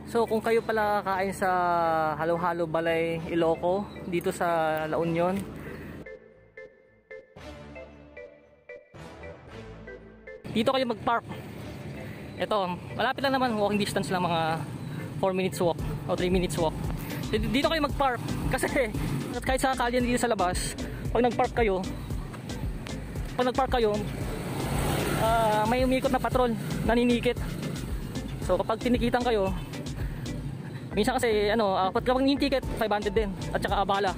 So kung kayo pala kakain sa Halo-Halo Balay Iloco dito sa La Union, dito kayo mag-park. Ito, malapit lang naman, walking distance lang, mga 4 minutes walk o 3 minutes walk. Dito kayo mag-park kasi kahit sa kalye dito sa labas, pag nag-park kayo, may umikot na patrol, naninikit. So kapag tinikitan kayo, minsan kasi kapag ticket 500 din at saka abala.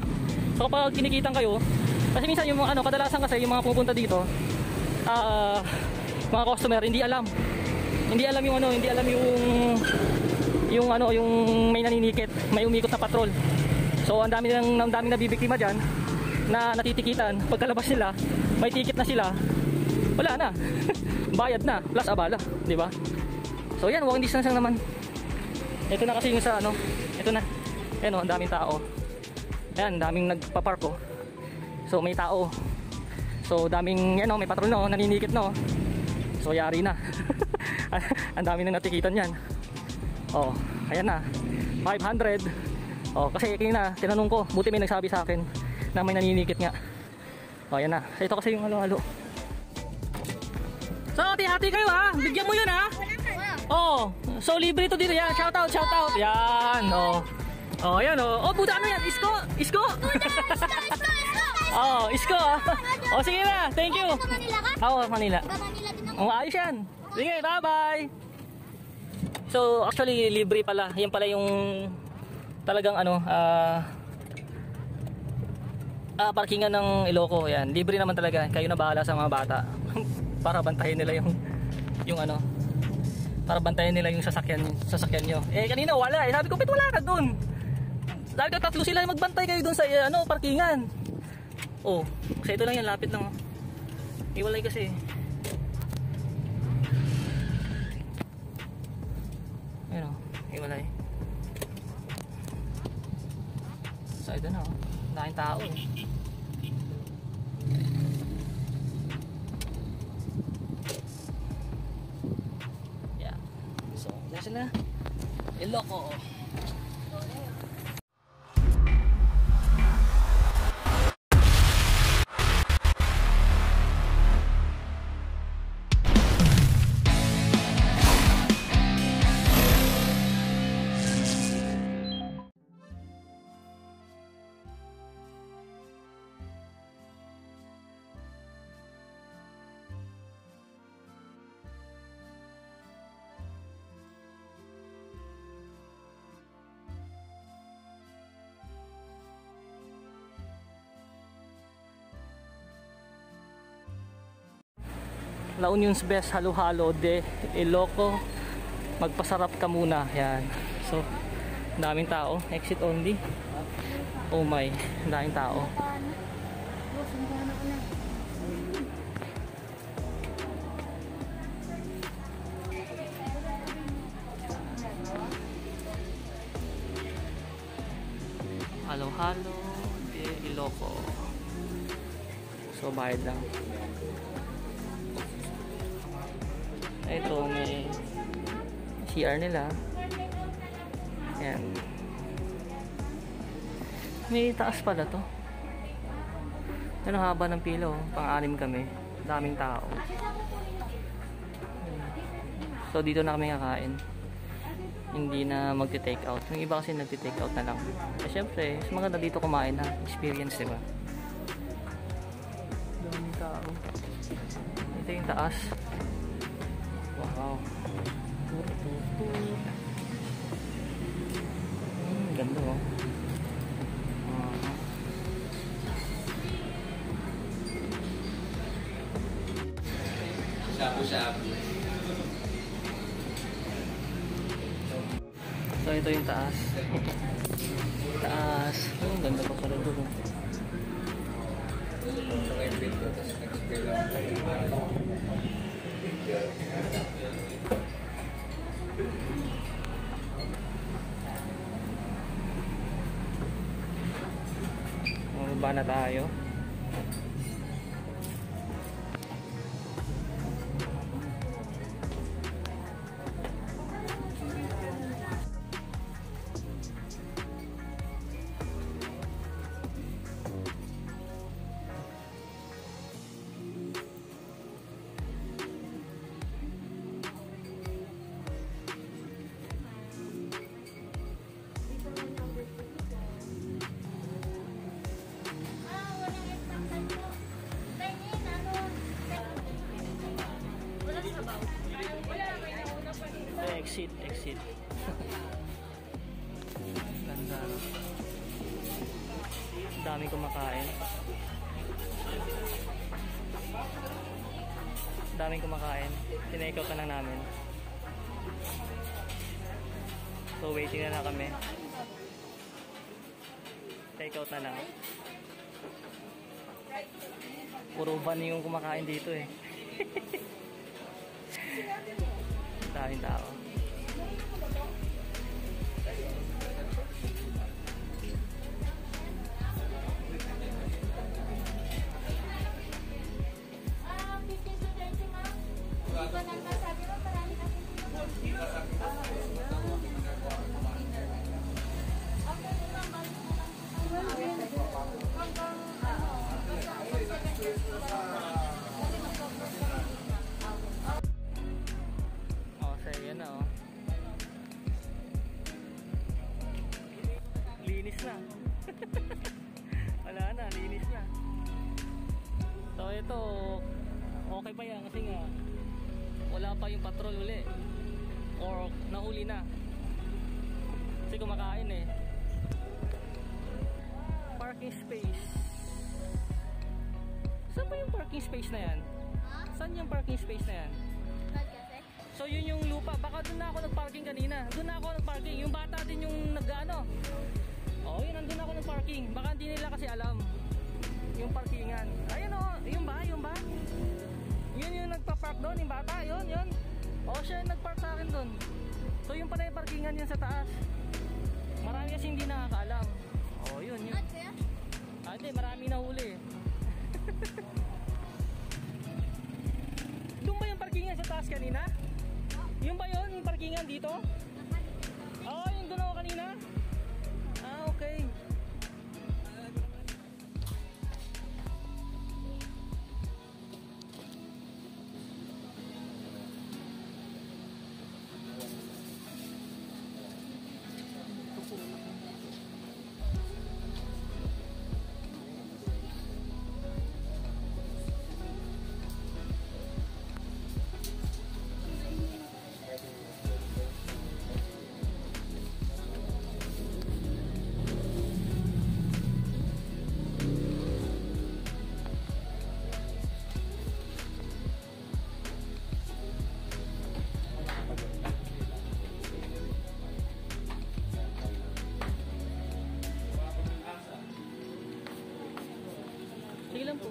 So kapag kinikitan kayo, kasi minsan yung kadalasan kasi yung mga pupunta dito, mga customer hindi alam yung may naninikit, may umikot na patrol. So ang dami nabibiktima diyan na natitikitan. Pagkalabas nila, may ticket na sila. Wala na. Bayad na plus abala, di ba? So yan, walking distance lang naman. Ito na kasi yung sa ito na. Ayan ang daming tao. Ayan, daming nagpa-park oh. So may tao. So daming may patrol na naninikit na. So yari na. Ang dami nang natikitan yan. Oh, ayan na. 500. Oh, kasi kanina tinanong ko, buti may nagsabi sa akin na may naninikit nga. Oh, ayan na. Ito kasi yung halo-halo. So, hati-hati kayo ha. Bigyan mo yun ha. Oh, so libre to dito yan. Shout out. Yan, oh. Oh, ayan oh. Oh, buda ano yan? Isko. Oh, isko. Oh, sige na. Thank you. Oo, Manila. Oh, ayos yan. Sige, bye-bye. So, actually libre pala. Yan pala yung talagang parkingan ng Iloco. Yan, libre naman talaga. Kayo na bahala sa mga bata. Para bantayan nila yung para bantayan nila yung sasakyan nyo. Eh kanina wala eh. Sabi ko, "Pit, wala ka dun." Sabi ko, tatlo sila magbantay kayo dun sa parkingan. Oh, kasi ito lang yan, lapit lang. Iwalay kasi. Ayun oh, iwalay. So ito na oh, daming tao eh. Sila Iloco. La Union's best halo-halo de Iloco. Magpasarap ka muna. Yan. So, daming tao. Exit only. Oh my, daming tao. Halo-halo de Iloco. So, bayad lang. Ito may CR nila. Ayan. May taas pala to. Ano haba ng pila oh. Pang-anim kami. Daming tao. So dito na kami kakain. Hindi na magti-take out. Yung iba kasi nagti-take out na lang. Eh syempre, maganda dito kumain na. Experience, diba? Daming tao. Ito yung taas. Wow. Ganda oh. Shabu-shabu. So ito yung taas. Taas. Oh, ganda pa pala doon. Baba na tayo. Exit. Ganda, no? Daming kumakain. Daming kumakain. Tinake out na lang namin. So waiting na kami. Take out na lang. Puro van yung kumakain dito eh. Daming tao. Oh, say yan na oh. Linis na. Wala na, linis na. So ito, okay pa yan kasi nga wala pa yung patrol uli. Or nahuli na. Kasi kumakain eh. Parking space. Saan ba yung parking space na yan? Saan yung parking space na yan? So yun yung lupa. Baka doon na ako nagparking kanina. Doon na ako nagparking. Yung bata din yung nag-ano. Oo, yun, nandun ako nagparking. Baka hindi nila kasi alam yung parkingan. Ayun o, yung ba? Yung ba? Yun yung nagpa-park doon, yung bata. Yun, yun. O, siya yung nagpark sa akin doon. So yung pala yung parkingan yan sa taas. Marami kasi hindi nakakaalam. O, yun, yun. Ah, hindi, marami nahuli. Doon ba yung parkingan sa taas kanina? Yung ba yun? Yung parkingan dito? Oo, yung doon ako kanina. Ah, okay. Sige lang po.